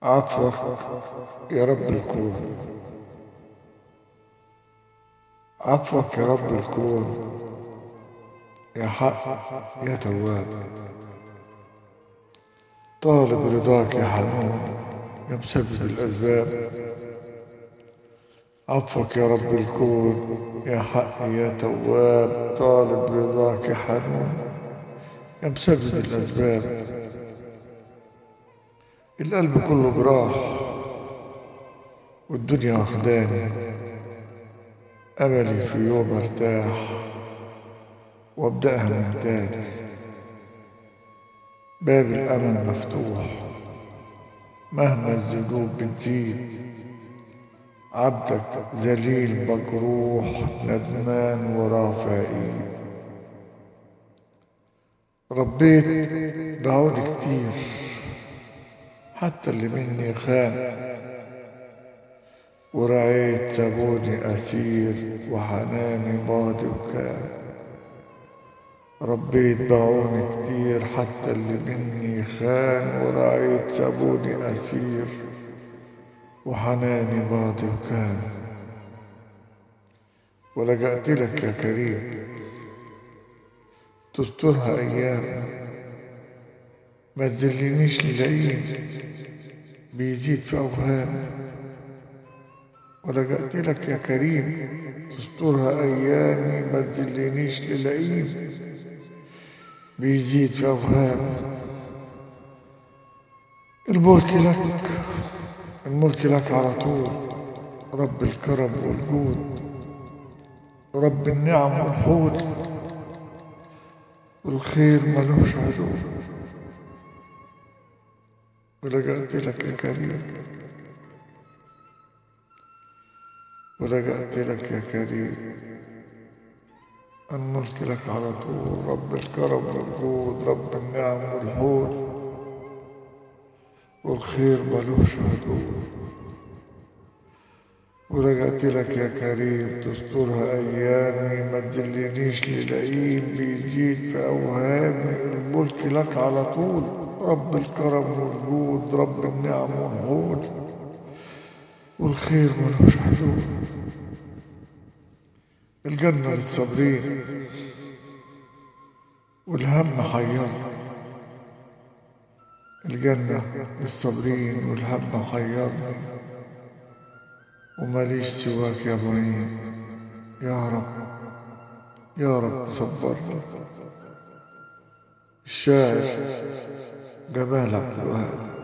عفوك يا رب الكون، عفوك يا رب الكون، يا حق يا تواب، طالب رضاك يا حنون يا مسبب الأسباب. عفوك يا رب الكون، يا حق يا تواب، طالب رضاك يا حنون يا مسبب الأسباب. القلب كله جراح والدنيا واخداني، أملي في يوم ارتاح وابدأها من تاني. باب الأمل مفتوح مهما الذنوب بتزيد، عبدك ذليل مجروح ندمان ورافع ايد. ربيت بعودي كتير حتى اللي مني خان، ورعيت سابوني أسير وحناني ماضي وكان. ربيت بعوني كتير حتى اللي مني خان، ورعيت سابوني أسير وحناني ماضي وكان. ولجأت لك يا كريم تسترها أيام، ما تذلنيش للئيم بيزيد في أوهام. ولجأت لك يا كريم تسترها أيامي، ما تذلنيش للئيم بيزيد في أوهام. الملك لك، الملك لك على طول، رب الكرم والجود، رب النعم والحول، والخير ملوش حدود. ولجأت لك يا كريم، ولجأت لك يا كريم، الملك لك على طول، رب الكرم والجود، رب النعم والحول، والخير ملوش حدود. ولجأت لك يا كريم تسترها أيامي، ما تذلنيش للئيم بيزيد في أوهامي. الملك لك على طول، رب الكرم والجود، رب النعم والحول، والخير ملوش حدود. الجنة للصابرين والهم حيرني، الجنة للصابرين والهم حيرني، وماليش سواك يا معين. يا رب يا رب صبرني. الشاعر جمال عبد الوهاب.